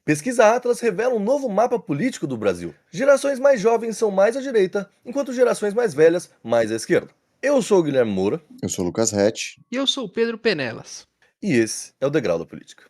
Pesquisa Atlas revela um novo mapa político do Brasil. Gerações mais jovens são mais à direita, enquanto gerações mais velhas mais à esquerda. Eu sou o Guilherme Moura. Eu sou o Lucas Hatch. E eu sou o Pedro Penelas. E esse é o Degrau da Política.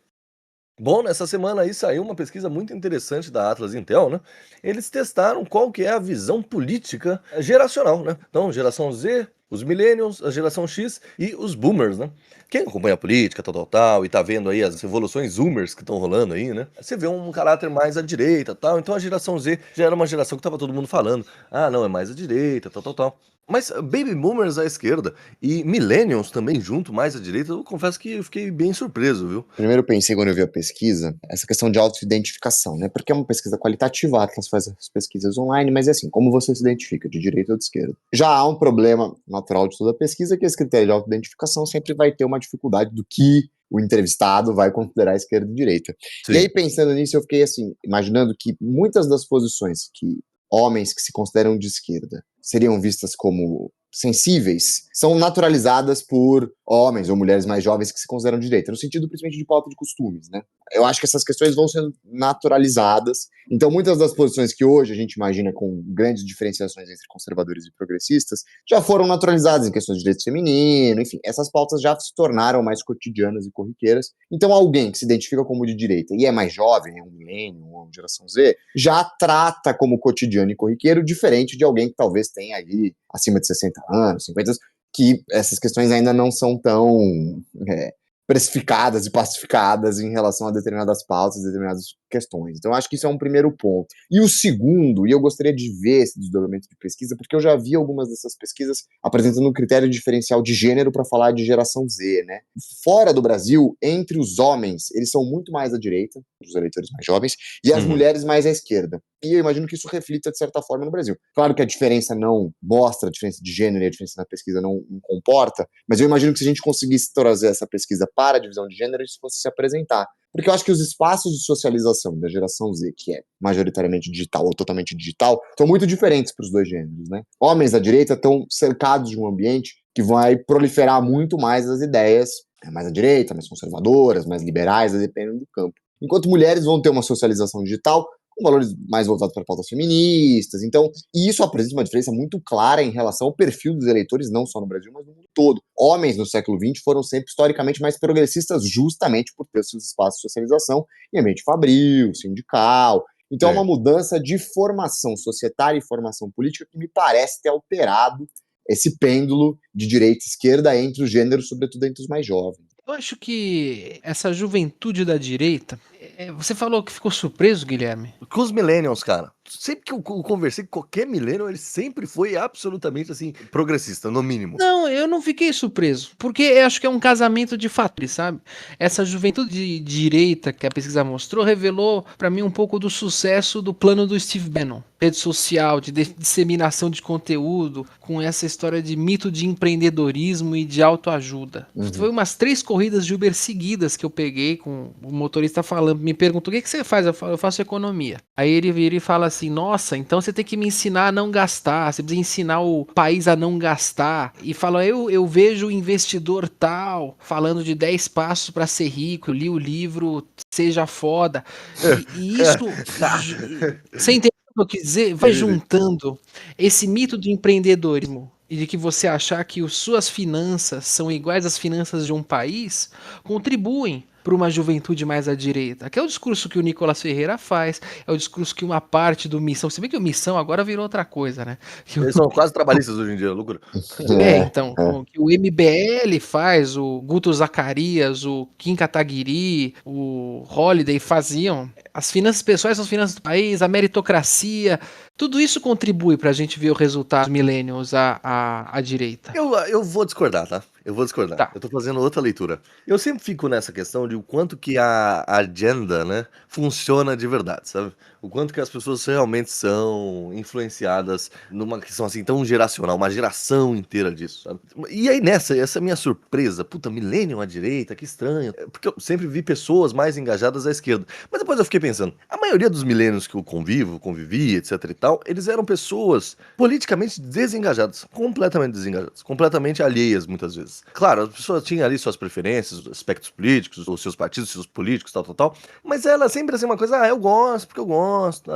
Bom, nessa semana aí saiu uma pesquisa muito interessante da Atlas Intel, né? Eles testaram qual que é a visão política geracional, né? Então, geração Z, os millennials, a geração X e os boomers, né? Quem acompanha a política, tal, e tá vendo aí as revoluções zoomers que estão rolando aí, né? Você vê um caráter mais à direita, tal. Então a geração Z já era uma geração que tava todo mundo falando. Ah, não, é mais à direita, tal. Mas baby boomers à esquerda e millennials também junto, mais à direita, eu confesso que eu fiquei bem surpreso, viu? Primeiro eu pensei quando eu vi a pesquisa, essa questão de auto-identificação, né? Porque é uma pesquisa qualitativa, a Atlas faz as pesquisas online, mas é assim, como você se identifica, de direita ou de esquerda? Já há um problema natural de toda pesquisa, que esse critério de auto-identificação sempre vai ter uma dificuldade do que o entrevistado vai considerar esquerda e direita. Sim. E aí, pensando nisso, eu fiquei assim, imaginando que muitas das posições que homens que se consideram de esquerda seriam vistas como sensíveis, são naturalizadas por homens ou mulheres mais jovens que se consideram de direita, no sentido principalmente de pauta de costumes, né? Eu acho que essas questões vão sendo naturalizadas, então muitas das posições que hoje a gente imagina com grandes diferenciações entre conservadores e progressistas, já foram naturalizadas em questões de direito feminino, enfim, essas pautas já se tornaram mais cotidianas e corriqueiras, então alguém que se identifica como de direita e é mais jovem, é um milênio, uma geração Z, já trata como cotidiano e corriqueiro, diferente de alguém que talvez tenha ali acima de 60 anos, 50 anos, que essas questões ainda não são tão precificadas e pacificadas em relação a determinadas pautas, determinadas questões. Então, acho que isso é um primeiro ponto. E o segundo, e eu gostaria de ver esse desdobramento de pesquisa, porque eu já vi algumas dessas pesquisas apresentando um critério diferencial de gênero para falar de geração Z, né? Fora do Brasil, entre os homens, eles são muito mais à direita, os eleitores mais jovens, e as mulheres mais à esquerda. E eu imagino que isso reflita, de certa forma, no Brasil. Claro que a diferença não mostra, a diferença de gênero e a diferença na pesquisa não comporta, mas eu imagino que se a gente conseguisse trazer essa pesquisa para a divisão de gênero, isso fosse se apresentar. Porque eu acho que os espaços de socialização da geração Z, que é majoritariamente digital ou totalmente digital, são muito diferentes para os dois gêneros, né? Homens da direita estão cercados de um ambiente que vai proliferar muito mais as ideias mais à direita, mais conservadoras, mais liberais, dependendo do campo. Enquanto mulheres vão ter uma socialização digital com valores mais voltados para pautas feministas. Então, e isso apresenta uma diferença muito clara em relação ao perfil dos eleitores, não só no Brasil, mas no mundo todo. Homens no século XX foram sempre historicamente mais progressistas, justamente por ter seus espaços de socialização em ambiente fabril, sindical. Então, é uma mudança de formação societária e formação política que me parece ter alterado esse pêndulo de direita e esquerda entre os gêneros, sobretudo entre os mais jovens. Eu acho que essa juventude da direita... Você falou que ficou surpreso, Guilherme? Com os millennials, cara. Sempre que eu conversei com qualquer millennial, ele sempre foi absolutamente, assim, progressista, no mínimo. Não, eu não fiquei surpreso, porque eu acho que é um casamento de fatores, sabe? Essa juventude de direita que a pesquisa mostrou revelou pra mim um pouco do sucesso do plano do Steve Bannon. Rede social, de disseminação de conteúdo, com essa história de mito de empreendedorismo e de autoajuda. Foi umas 3 corridas de Uber seguidas que eu peguei com o motorista falando, me perguntou, o que você faz? Eu falo, eu faço economia. Aí ele vira e fala assim, nossa, então você tem que me ensinar a não gastar, você precisa ensinar o país a não gastar. E fala, eu vejo o investidor tal, falando de 10 passos para ser rico, eu li o livro Seja Foda. E isso, você entende? Eu quis dizer, vai juntando esse mito de empreendedorismo e de que você achar que as suas finanças são iguais às finanças de um país, contribuem para uma juventude mais à direita, que é o discurso que o Nicolas Ferreira faz, é o discurso que uma parte do Missão, se bem que o Missão agora virou outra coisa, né? Eles são quase trabalhistas hoje em dia, loucura. Então, que o MBL faz, o Guto Zacarias, o Kim Kataguiri, o Holiday faziam. As finanças pessoais são as finanças do país, a meritocracia, tudo isso contribui pra gente ver o resultado dos millennials à direita. Eu vou discordar, tá? Eu vou discordar. Tá. Eu tô fazendo outra leitura. Eu sempre fico nessa questão de o quanto que a agenda, né, funciona de verdade, sabe? O quanto que as pessoas realmente são influenciadas numa questão assim tão geracional, uma geração inteira disso, sabe? E aí essa minha surpresa, puta, millennium à direita, que estranho. Porque eu sempre vi pessoas mais engajadas à esquerda. Mas depois eu fiquei pensando, a maioria dos millennials que eu convivi, etc e tal, tal, eles eram pessoas politicamente desengajadas, completamente alheias muitas vezes. Claro, as pessoas tinham ali suas preferências, os aspectos políticos, os seus partidos, os seus políticos, tal, mas ela sempre assim uma coisa, eu gosto porque eu gosto,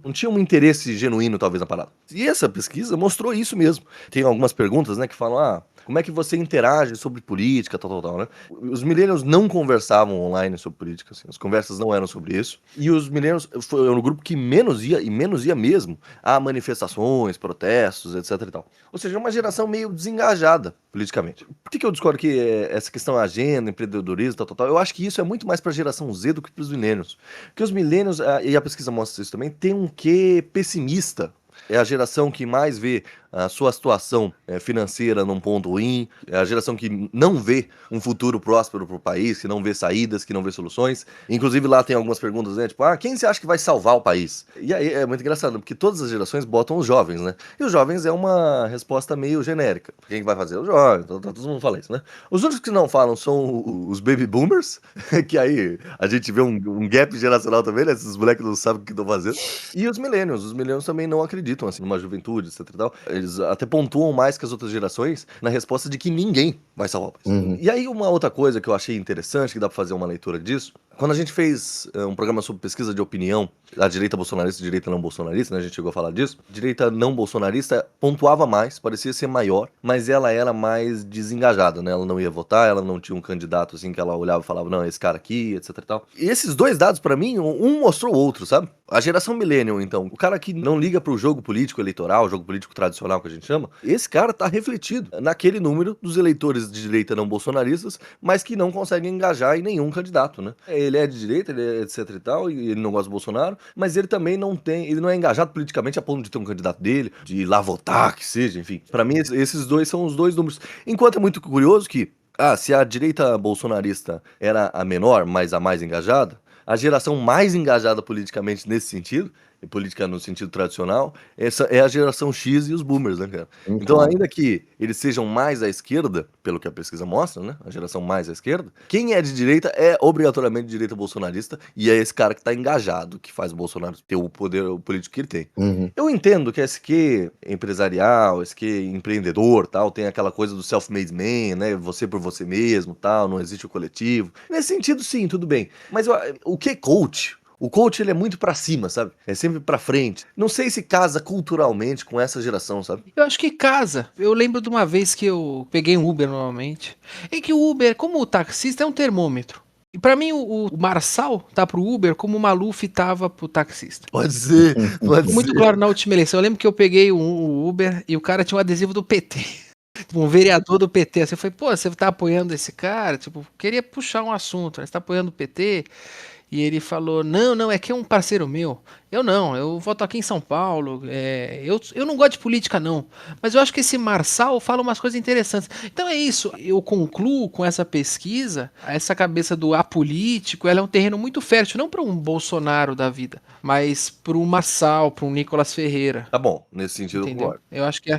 não tinha um interesse genuíno talvez na parada. E essa pesquisa mostrou isso mesmo. Tem algumas perguntas, né, que falam, como é que você interage sobre política, tal, né? Os millennials não conversavam online sobre política, assim, as conversas não eram sobre isso. E os millennials foi o grupo que menos ia mesmo a manifestações, protestos, etc e tal. Ou seja, uma geração meio desengajada politicamente. Por que eu discordo que essa questão agenda, empreendedorismo, tal, eu acho que isso é muito mais para a geração Z do que para os millennials. Porque os millennials, e a pesquisa mostra isso também, tem um quê pessimista. É a geração que mais vê a sua situação financeira num ponto ruim, é a geração que não vê um futuro próspero para o país, que não vê saídas, que não vê soluções. Inclusive lá tem algumas perguntas, né, tipo, quem você acha que vai salvar o país? E aí é muito engraçado, porque todas as gerações botam os jovens, né? E os jovens é uma resposta meio genérica. Quem vai fazer? Os jovens, todo mundo fala isso, né? Os únicos que não falam são os baby boomers, que aí a gente vê um gap geracional também, né? Esses moleques não sabem o que estão fazendo. E os millennials também não acreditam, assim, numa juventude, etc e tal. Eles até pontuam mais que as outras gerações na resposta de que ninguém vai salvar o país. E aí uma outra coisa que eu achei interessante, que dá pra fazer uma leitura disso, quando a gente fez um programa sobre pesquisa de opinião, a direita bolsonarista e a direita não bolsonarista, né, a gente chegou a falar disso, a direita não bolsonarista pontuava mais, parecia ser maior, mas ela era mais desengajada, né, ela não ia votar, ela não tinha um candidato assim que ela olhava e falava, não, esse cara aqui, etc e tal. E esses dois dados, pra mim, um mostrou o outro, sabe? A geração millennial, então, o cara que não liga pro jogo político eleitoral, jogo político tradicional que a gente chama, esse cara tá refletido naquele número dos eleitores de direita não bolsonaristas, mas que não conseguem engajar em nenhum candidato, né? Ele é de direita, ele é etc e tal, e ele não gosta do Bolsonaro, mas ele também ele não é engajado politicamente a ponto de ter um candidato dele, de ir lá votar, que seja, enfim. Pra mim, esses dois são os dois números. Enquanto é muito curioso que, se a direita bolsonarista era a menor, mas a mais engajada, a geração mais engajada politicamente nesse sentido, e política no sentido tradicional, essa é a geração X e os boomers, né, cara? Então, ainda que eles sejam mais à esquerda, pelo que a pesquisa mostra, né, a geração mais à esquerda, quem é de direita é obrigatoriamente de direita bolsonarista, e é esse cara que tá engajado, que faz o Bolsonaro ter o poder político que ele tem. Eu entendo que esse que empresarial, esse que empreendedor, tal, tem aquela coisa do self-made man, né, você por você mesmo, tal, não existe o coletivo. Nesse sentido, sim, tudo bem. Mas o que coach? O coach, ele é muito pra cima, sabe? É sempre pra frente. Não sei se casa culturalmente com essa geração, sabe? Eu acho que casa. Eu lembro de uma vez que eu peguei um Uber normalmente. É que o Uber, como o taxista, é um termômetro. E pra mim o Marçal tá pro Uber como o Maluf tava pro taxista. Pode ser, pode Muito ser. claro na última eleição. Eu lembro que eu peguei um Uber e o cara tinha um adesivo do PT. Um vereador do PT. Assim, eu falei, pô, você tá apoiando esse cara? Tipo, queria puxar um assunto, né? Você tá apoiando o PT? E ele falou, não, é que é um parceiro meu. Eu voto aqui em São Paulo, eu não gosto de política não, mas eu acho que esse Marçal fala umas coisas interessantes. Então é isso, eu concluo com essa pesquisa, essa cabeça do apolítico, ela é um terreno muito fértil, não para um Bolsonaro da vida, mas para um Marçal, para um Nicolas Ferreira. Tá bom, nesse sentido eu Entendeu? concordo. Eu acho que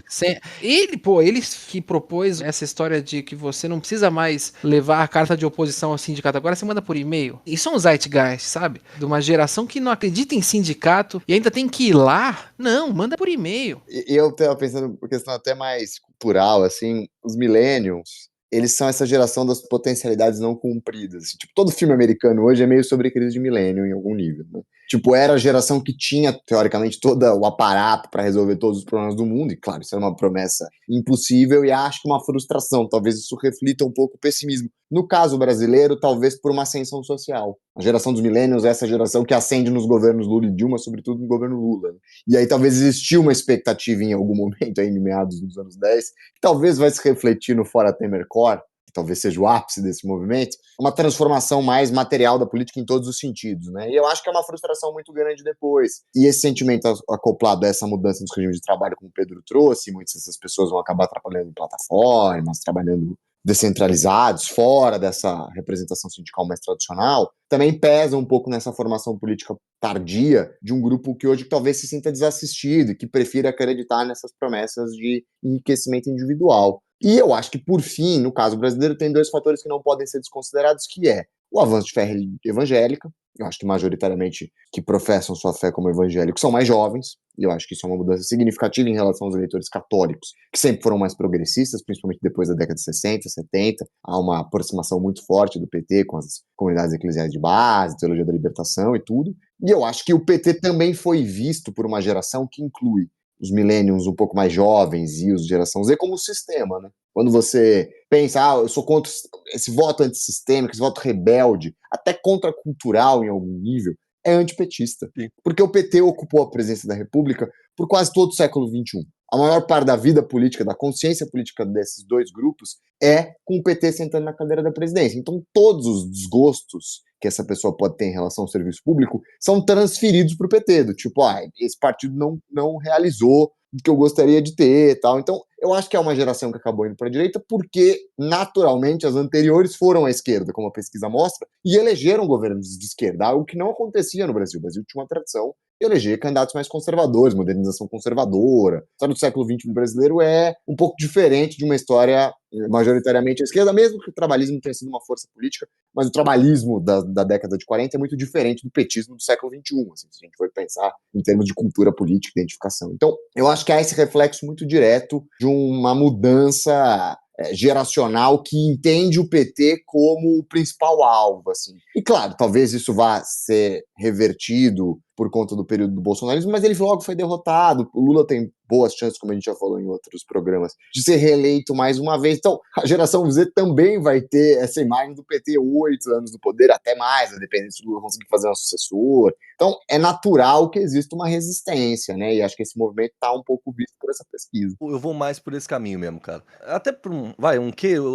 ele que propôs essa história de que você não precisa mais levar a carta de oposição ao sindicato, agora você manda por e-mail. Isso é um zeitgeist, sabe? De uma geração que não acredita em sindicato e ainda tem que ir lá. Não, manda por e-mail. E eu tava pensando por questão até mais cultural, assim, os millennials, eles são essa geração das potencialidades não cumpridas. Assim, tipo, todo filme americano hoje é meio sobre crise de milênio em algum nível, né? Tipo, era a geração que tinha, teoricamente, todo o aparato para resolver todos os problemas do mundo, e claro, isso era uma promessa impossível e acho que uma frustração, talvez isso reflita um pouco o pessimismo. No caso brasileiro, talvez por uma ascensão social. A geração dos millennials é essa geração que ascende nos governos Lula e Dilma, sobretudo no governo Lula. E aí talvez existiu uma expectativa em algum momento, aí, em meados dos anos 10, que talvez vai se refletir no Fora Temer Core, que talvez seja o ápice desse movimento, uma transformação mais material da política em todos os sentidos, né? E eu acho que é uma frustração muito grande depois. E esse sentimento acoplado a essa mudança nos regimes de trabalho, como o Pedro trouxe, muitas dessas pessoas vão acabar trabalhando em plataformas, trabalhando descentralizados, fora dessa representação sindical mais tradicional, também pesa um pouco nessa formação política tardia de um grupo que hoje talvez se sinta desassistido e que prefira acreditar nessas promessas de enriquecimento individual. E eu acho que, por fim, no caso brasileiro, tem dois fatores que não podem ser desconsiderados, que é o avanço de fé evangélica, eu acho que majoritariamente que professam sua fé como evangélicos são mais jovens, e eu acho que isso é uma mudança significativa em relação aos eleitores católicos, que sempre foram mais progressistas, principalmente depois da década de 60, 70. Há uma aproximação muito forte do PT com as comunidades eclesiais de base, teologia da libertação e tudo. E eu acho que o PT também foi visto por uma geração que inclui os millennials um pouco mais jovens e os geração Z como sistema, né? Quando você pensa, eu sou contra esse voto antissistêmico, esse voto rebelde, até contracultural em algum nível, é antipetista. Sim. Porque o PT ocupou a presidência da República por quase todo o século XXI. A maior parte da vida política, da consciência política desses dois grupos é com o PT sentando na cadeira da presidência. Então, todos os desgostos que essa pessoa pode ter em relação ao serviço público são transferidos para o PT, do tipo, esse partido não realizou o que eu gostaria de ter, tal. Então, eu acho que é uma geração que acabou indo para a direita porque, naturalmente, as anteriores foram à esquerda, como a pesquisa mostra, e elegeram governos de esquerda, algo que não acontecia no Brasil. O Brasil tinha uma tradição de eleger candidatos mais conservadores, modernização conservadora. A história do século XX brasileiro é um pouco diferente de uma história majoritariamente à esquerda, mesmo que o trabalhismo tenha sido uma força política, mas o trabalhismo da década de 40 é muito diferente do petismo do século XXI, assim, se a gente for pensar em termos de cultura política e identificação. Então, eu acho que há esse reflexo muito direto de uma mudança geracional que entende o PT como o principal alvo, assim. E claro, talvez isso vá ser revertido por conta do período do bolsonarismo, mas ele logo foi derrotado. O Lula tem boas chances, como a gente já falou em outros programas, de ser reeleito mais uma vez. Então, a geração Z também vai ter essa imagem do PT 8 anos do poder, até mais, dependendo se o Lula conseguir fazer um sucessor. Então, é natural que exista uma resistência, né? E acho que esse movimento está um pouco visto por essa pesquisa. Eu vou mais por esse caminho mesmo, cara. Até por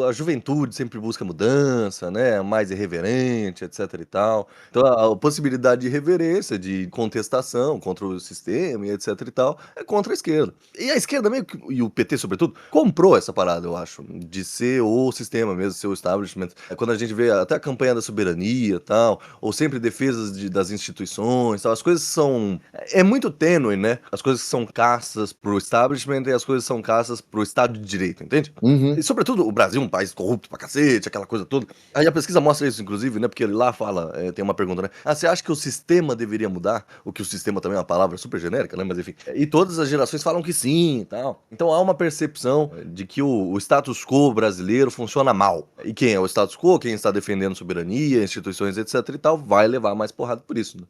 a juventude sempre busca mudança, né? Mais irreverente, etc e tal. Então a possibilidade de reverência, de contestação contra o sistema e etc e tal, é contra a esquerda. E a esquerda meio que, e o PT sobretudo, comprou essa parada, eu acho, de ser o sistema mesmo, ser o establishment. Quando a gente vê até a campanha da soberania e tal, ou sempre defesas das instituições, tal, as coisas são... É muito tênue, né? As coisas que são caças pro establishment e as coisas são caças pro Estado de Direito, entende? Uhum. E sobretudo o Brasil é um país corrupto pra cacete, aquela coisa toda. Aí a pesquisa mostra isso, inclusive, né? Porque ele lá fala, tem uma pergunta, né? Você acha que o sistema deveria mudar? O que o sistema também é uma palavra super genérica, né? Mas enfim. E todas as gerações falam que sim e tal. Então há uma percepção de que o status quo brasileiro funciona mal. E quem é o status quo, quem está defendendo soberania, instituições, etc e tal, vai levar mais porrada por isso, né?